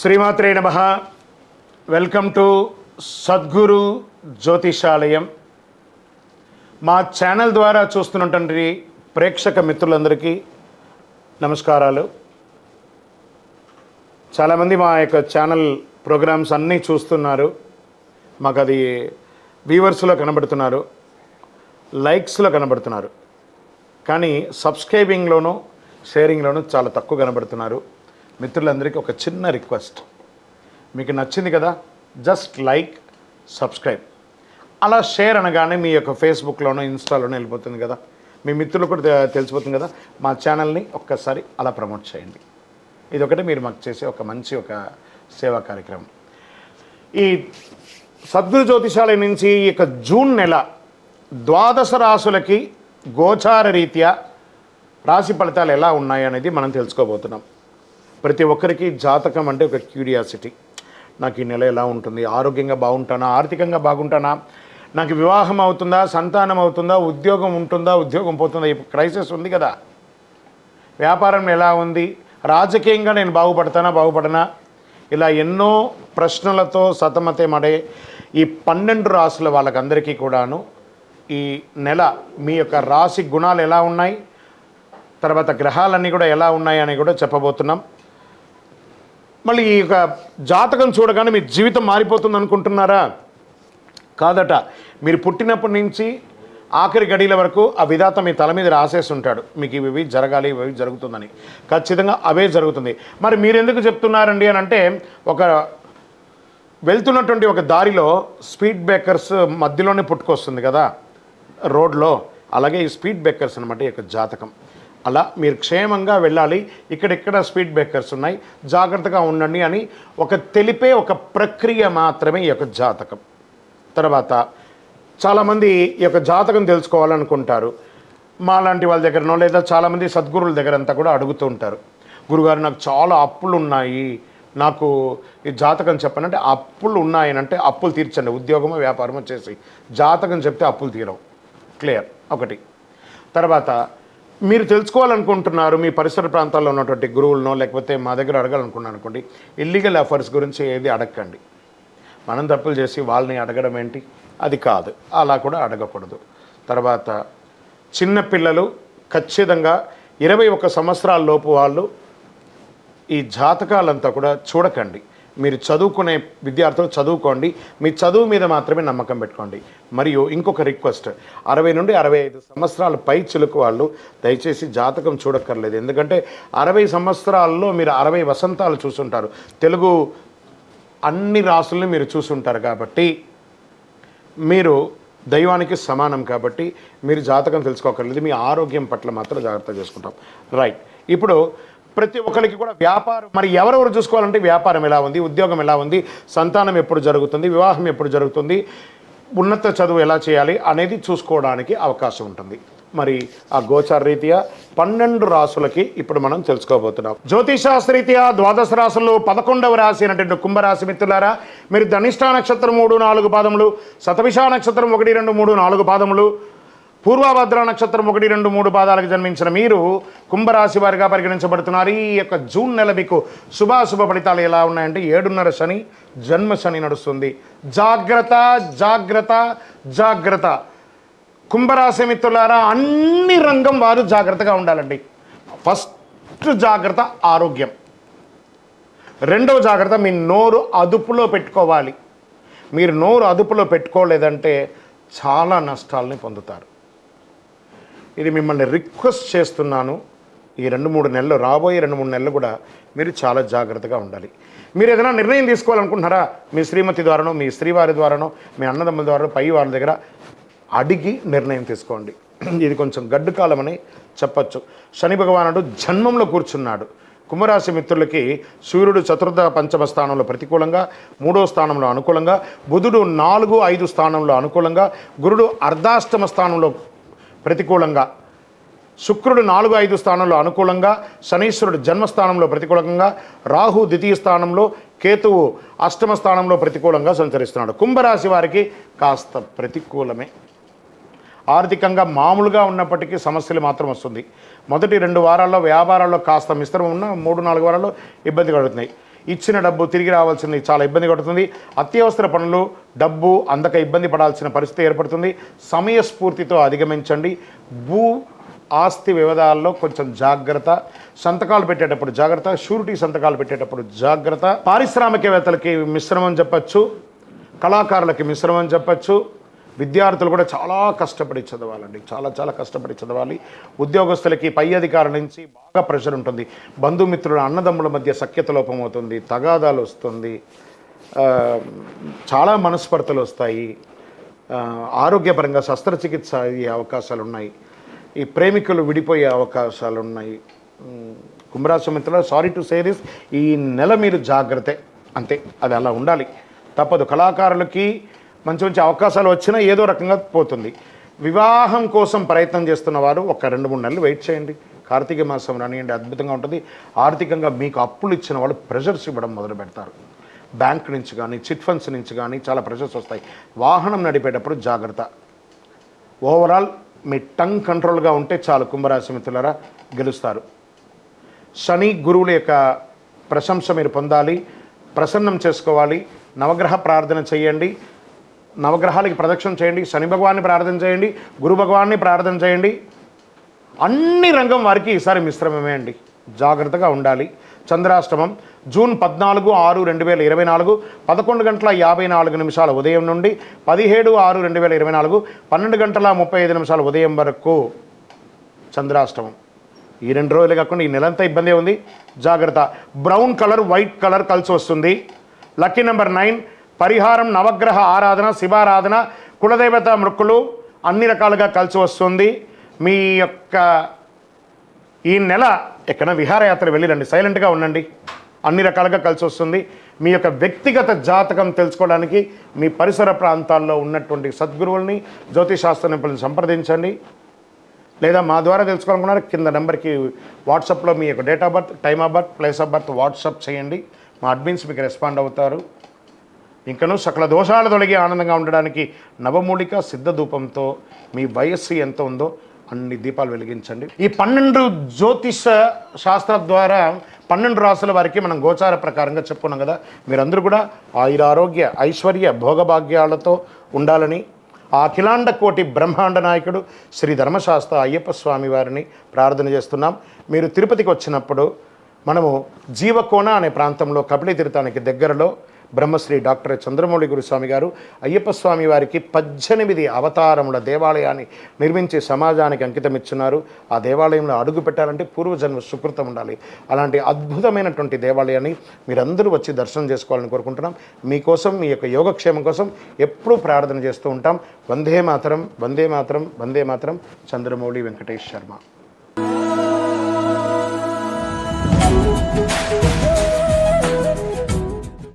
శ్రీమాత్రే నమః. Welcome to Sadguru Jyotishalayam. మా ఛానల్ ద్వారా చూస్తున్నటువంటి ప్రేక్షక మిత్రులందరికీ నమస్కారాలు. చాలామంది మా యొక్క ఛానల్ ప్రోగ్రామ్స్ అన్నీ చూస్తున్నారు. మాకు అది వ్యూవర్స్లో కనబడుతున్నారు, లైక్స్లో కనబడుతున్నారు, కానీ సబ్స్క్రైబింగ్లోనూ షేరింగ్లోనూ చాలా తక్కువ కనబడుతున్నారు. మిత్రులందరికీ ఒక చిన్న రిక్వెస్ట్, మీకు నచ్చింది కదా, జస్ట్ లైక్, సబ్స్క్రైబ్, అలా షేర్ అనగానే మీ యొక్క ఫేస్బుక్లోనో ఇన్స్టాలోనో వెళ్ళిపోతుంది కదా, మీ మిత్రులు కూడా తెలిసిపోతుంది కదా. మా ఛానల్ని ఒక్కసారి అలా ప్రమోట్ చేయండి. ఇది ఒకటి మీరు మాకు చేసే ఒక మంచి సేవా కార్యక్రమం. ఈ సద్గురు జ్యోతిషాలయం నుంచి ఈ యొక్క జూన్ నెల 12 రాశులకి గోచార రీత్యా రాశి ఫలితాలు ఎలా ఉన్నాయి అనేది మనం తెలుసుకోబోతున్నాం. ప్రతి ఒక్కరికి జాతకం అంటే ఒక క్యూరియాసిటీ. నాకు ఈ నెల ఎలా ఉంటుంది, ఆరోగ్యంగా బాగుంటానా, ఆర్థికంగా బాగుంటానా, నాకు వివాహం అవుతుందా, సంతానం అవుతుందా, ఉద్యోగం ఉంటుందా, ఉద్యోగం పోతుందా, ఈ క్రైసిస్ ఉంది కదా, వ్యాపారం ఎలా ఉంది, రాజకీయంగా నేను బాగుపడనా, ఇలా ఎన్నో ప్రశ్నలతో సతమతమడే ఈ 12 రాశుల వాళ్ళకందరికీ కూడాను ఈ నెల మీ యొక్క రాశి గుణాలు ఎలా ఉన్నాయి, తర్వాత గ్రహాలన్నీ కూడా ఎలా ఉన్నాయి అని కూడా చెప్పబోతున్నాం. మళ్ళీ ఈ యొక్క జాతకం చూడగానే మీ జీవితం మారిపోతుంది అనుకుంటున్నారా? కాదట. మీరు పుట్టినప్పటి నుంచి ఆఖరి గడియల వరకు ఆ విధాత మీ తల మీద రాసేసి ఉంటాడు, మీకు ఇవి జరగాలి, ఇవి జరుగుతుందని. ఖచ్చితంగా అవే జరుగుతుంది. మరి మీరు ఎందుకు చెప్తున్నారండి అని అంటే, ఒక వెళ్తున్నటువంటి ఒక దారిలో స్పీడ్ బ్రేకర్స్ మధ్యలోనే పుట్టుకొస్తుంది కదా రోడ్లో, అలాగే ఈ స్పీడ్ బ్రేకర్స్ అనమాట ఈ యొక్క జాతకం. అలా మీరు క్షేమంగా వెళ్ళాలి, ఇక్కడెక్కడ స్పీడ్ బ్రేకర్స్ ఉన్నాయి, జాగ్రత్తగా ఉండండి అని తెలిపే ఒక ప్రక్రియ మాత్రమే ఈ యొక్క జాతకం. తర్వాత చాలామంది ఈ యొక్క జాతకం తెలుసుకోవాలనుకుంటారు. మా లాంటి వాళ్ళ దగ్గరనో లేదా చాలామంది సద్గురువుల దగ్గర అంతా కూడా అడుగుతూ ఉంటారు, గురుగారు నాకు చాలా అప్పులు ఉన్నాయి, నాకు ఈ జాతకం చెప్పనంటే, అప్పులు ఉన్నాయనంటే అప్పులు తీర్చండి, ఉద్యోగమో వ్యాపారమో చేసి జాతకం చెప్తే అప్పులు తీరవు. క్లియర్ ఒకటి. తర్వాత మీరు తెలుసుకోవాలనుకుంటున్నారు, మీ పరిసర ప్రాంతాల్లో ఉన్నటువంటి గురువులనో లేకపోతే మా దగ్గర అడగాలనుకున్నాను అనుకోండి, ఇల్లీగల్ అఫైర్స్ గురించి ఏది అడగండి. మనం తప్పులు చేసి వాళ్ళని అడగడం ఏంటి, అది కాదు, అలా కూడా అడగకూడదు. తర్వాత చిన్నపిల్లలు ఖచ్చితంగా 21 సంవత్సరాల లోపు వాళ్ళు ఈ జాతకాలంతా కూడా చూడకండి. మీరు చదువుకునే విద్యార్థులు చదువుకోండి, మీ చదువు మీద మాత్రమే నమ్మకం పెట్టుకోండి. మరియు ఇంకొక రిక్వెస్ట్, 60 నుండి 65 సంవత్సరాల పై చిలుకు వాళ్ళు దయచేసి జాతకం చూడక్కర్లేదు. ఎందుకంటే 60 సంవత్సరాల్లో మీరు 60 వసంతాలు చూసుంటారు, తెలుగు అన్ని రాసుల్ని మీరు చూసుంటారు, కాబట్టి మీరు దైవానికి సమానం, కాబట్టి మీరు జాతకం తెలుసుకోకర్లేదు. మీ ఆరోగ్యం పట్ల మాత్రం జాగ్రత్త చేసుకుంటాం. రైట్. ఇప్పుడు ప్రతి ఒక్కరికి కూడా వ్యాపారం, మరి ఎవరెవరు చూసుకోవాలంటే వ్యాపారం ఎలా ఉంది, ఉద్యోగం ఎలా ఉంది, సంతానం ఎప్పుడు జరుగుతుంది, వివాహం ఎప్పుడు జరుగుతుంది, ఉన్నత చదువు ఎలా చేయాలి అనేది చూసుకోవడానికి అవకాశం ఉంటుంది. మరి ఆ గోచార రీత్యా 12 రాశులకి ఇప్పుడు మనం తెలుసుకోబోతున్నాం. జ్యోతిషాస్త్రరీత్యా 12 రాశుల్లో 11వ రాశి అయినటువంటి కుంభరాశి మిత్రులారా, మీరు ధనిష్ఠా నక్షత్రం 3, 4 పాదములు, శతభిషా నక్షత్రం 1, 2, 3, 4 పాదములు, పూర్వభద్ర నక్షత్రం 1, 2, 3 పాదాలకు జన్మించిన మీరు కుంభరాశి వారిగా పరిగణించబడుతున్నారు. ఈ యొక్క జూన్ నెల మీకు శుభాశుభ ఫలితాలు ఎలా ఉన్నాయంటే, 7.5 శని, జన్మ శని నడుస్తుంది. జాగ్రత్త జాగ్రత్త జాగ్రత్త. కుంభరాశి మిత్రులారా, అన్ని రంగం వారు జాగ్రత్తగా ఉండాలండి. ఫస్ట్ జాగ్రత్త ఆరోగ్యం, రెండవ జాగ్రత్త మీ నోరు అదుపులో పెట్టుకోవాలి. మీరు నోరు అదుపులో పెట్టుకోలేదంటే చాలా నష్టాలని పొందుతారు. ఇది మిమ్మల్ని రిక్వెస్ట్ చేస్తున్నాను. ఈ 2-3 నెలలు, రాబోయే 2-3 నెలలు కూడా మీరు చాలా జాగ్రత్తగా ఉండాలి. మీరు ఏదైనా నిర్ణయం తీసుకోవాలనుకుంటున్నారా, మీ శ్రీమతి ద్వారానో, మీ శ్రీవారి ద్వారానో, మీ అన్నదమ్ముల ద్వారానో, పై వాళ్ళ దగ్గర అడిగి నిర్ణయం తీసుకోండి. ఇది కొంచెం గడ్డు కాలం అని చెప్పచ్చు. శని భగవానుడు జన్మంలో కూర్చున్నాడు. కుంభరాశి మిత్రులకి సూర్యుడు 4వ, 5వ స్థానంలో ప్రతికూలంగా, 3వ స్థానంలో అనుకూలంగా, బుధుడు 4, 5 స్థానంలో అనుకూలంగా, గురుడు అర్ధాష్టమ స్థానంలో ప్రతికూలంగా, శుక్రుడు 4, 5 స్థానంలో అనుకూలంగా, శనీశ్వరుడు జన్మస్థానంలో ప్రతికూలంగా, రాహు ద్వితీయ స్థానంలో, కేతువు అష్టమ స్థానంలో ప్రతికూలంగా సంచరిస్తున్నాడు. కుంభరాశి వారికి కాస్త ప్రతికూలమే. ఆర్థికంగా మామూలుగా ఉన్నప్పటికీ సమస్యలు మాత్రం వస్తుంది. మొదటి 2 వారాల్లో వ్యాపారాల్లో కాస్త మిశ్రమం ఉన్న 3-4 వారాల్లో ఇబ్బంది కలుగుతున్నాయి. ఇచ్చిన డబ్బు తిరిగి రావాల్సింది చాలా ఇబ్బంది పడుతుంది. అత్యవసర పనులు డబ్బు అందక ఇబ్బంది పడాల్సిన పరిస్థితి ఏర్పడుతుంది. సమయస్ఫూర్తితో అధిగమించండి. భూ ఆస్తి వివాదాల్లో కొంచెం జాగ్రత్త. సంతకాలు పెట్టేటప్పుడు జాగ్రత్త. షూరిటీ సంతకాలు పెట్టేటప్పుడు జాగ్రత్త. పారిశ్రామికవేత్తలకి మిశ్రమం చెప్పచ్చు, కళాకారులకి మిశ్రమం చెప్పచ్చు. విద్యార్థులు కూడా చాలా కష్టపడి చదవాలండి, చాలా కష్టపడి చదవాలి. ఉద్యోగస్తులకి పై అధికారుల నుంచి బాగా ప్రెషర్ ఉంటుంది. బంధుమిత్రుల అన్నదమ్ముల మధ్య సఖ్యత లోపం అవుతుంది, తగాదాలు వస్తుంది, చాలా మనస్పర్ధలు వస్తాయి. ఆరోగ్యపరంగా శస్త్రచికిత్స అయ్యే అవకాశాలు ఉన్నాయి. ఈ ప్రేమికులు విడిపోయే అవకాశాలు ఉన్నాయి. కుంభరాశి మిత్రులు, సారీ టు సే దిస్, ఈ నెల మీరు జాగ్రత్తే, అంతే, అది అలా ఉండాలి, తప్పదు. కళాకారులకి మంచి అవకాశాలు వచ్చినా ఏదో రకంగా పోతుంది. వివాహం కోసం ప్రయత్నం చేస్తున్న వారు ఒక 2-3 నెలలు వెయిట్ చేయండి. కార్తీక మాసం రానియండి, అద్భుతంగా ఉంటుంది. ఆర్థికంగా మీకు అప్పులు ఇచ్చిన వాళ్ళు ప్రెషర్స్ ఇవ్వడం మొదలు పెడతారు. బ్యాంక్ నుంచి కానీ చిట్ ఫండ్స్ నుంచి కానీ చాలా ప్రెషర్స్ వస్తాయి. వాహనం నడిపేటప్పుడు జాగ్రత్త. ఓవరాల్ మీ టంగ్ కంట్రోల్గా ఉంటే చాలు. కుంభరాశి మిత్రులారా, గెలుస్తారు. శని గురువుల యొక్క ప్రశంస మీరు పొందాలి, ప్రసన్నం చేసుకోవాలి. నవగ్రహ ప్రార్థన చేయండి, నవగ్రహాలకి ప్రదక్షిణ చేయండి, శని భగవాన్ని ప్రార్థన చేయండి, గురు భగవాన్ని ప్రార్థన చేయండి. అన్ని రంగం వారికి ఈసారి మిశ్రమమే అండి, జాగ్రత్తగా ఉండాలి. చంద్రాష్టమం జూన్ 14/6/2024 11:54 ఉదయం నుండి 17/6/2024 12:35 ఉదయం వరకు చంద్రాష్టమం. ఈ 2 రోజులు కాకుండా ఈ నెలంతా ఇబ్బంది ఉంది, జాగ్రత్త. బ్రౌన్ కలర్ వైట్ కలర్ కలిసి వస్తుంది. Lucky number 9. పరిహారం నవగ్రహ ఆరాధన, శివారాధన, కులదేవత మృక్కులు అన్ని రకాలుగా కలిసి వస్తుంది. మీ యొక్క ఈ నెల ఎక్కడ విహారయాత్ర వెళ్ళిరండి, సైలెంట్గా ఉండండి, అన్ని రకాలుగా కలిసి వస్తుంది. మీ యొక్క వ్యక్తిగత జాతకం తెలుసుకోవడానికి మీ పరిసర ప్రాంతాల్లో ఉన్నటువంటి సద్గురువుల్ని, జ్యోతిశాస్త్ర నిపుణులను సంప్రదించండి. లేదా మా ద్వారా తెలుసుకోవాలనుకున్నారు, కింద నెంబర్కి వాట్సాప్లో మీ యొక్క date of birth, time of birth, place of birth WhatsApp చేయండి. మా అడ్మిన్స్ మీకు రెస్పాండ్ అవుతారు. ఇంకనూ సకల దోషాలు తొలగి ఆనందంగా ఉండడానికి నవమూలిక సిద్ధ ధూపంతో మీ వయస్సు ఎంత ఉందో అన్ని దీపాలు వెలిగించండి. ఈ 12 జ్యోతిష శాస్త్రం ద్వారా 12 రాసుల వారికి మనం గోచార ప్రకారంగా చెప్పుకున్నాం కదా. మీరందరూ కూడా ఆయురారోగ్య ఐశ్వర్య భోగభాగ్యాలతో ఉండాలని ఆ అఖిలాండ కోటి బ్రహ్మాండ నాయకుడు శ్రీ ధర్మశాస్త్ర అయ్యప్ప స్వామి వారిని ప్రార్థన చేస్తున్నాం. మీరు తిరుపతికి వచ్చినప్పుడు మనము జీవకోన అనే ప్రాంతంలో కపిలి తీర్థానికి దగ్గరలో బ్రహ్మశ్రీ డాక్టర్ చంద్రమౌళి గురుస్వామి గారు అయ్యప్ప స్వామి వారికి 18 అవతారముల దేవాలయాన్ని నిర్మించి సమాజానికి అంకితం ఇచ్చున్నారు. ఆ దేవాలయంలో అడుగు పెట్టాలంటే పూర్వజన్మ సుకృతం ఉండాలి. అలాంటి అద్భుతమైనటువంటి దేవాలయాన్ని మీరందరూ వచ్చి దర్శనం చేసుకోవాలని కోరుకుంటున్నాం. మీకోసం, మీ యొక్క యోగక్షేమం కోసం ఎప్పుడూ ప్రార్థన చేస్తూ ఉంటాం. వందే మాతరం, వందే మాతరం, వందే మాతరం. చంద్రమౌళి వెంకటేష్ శర్మ.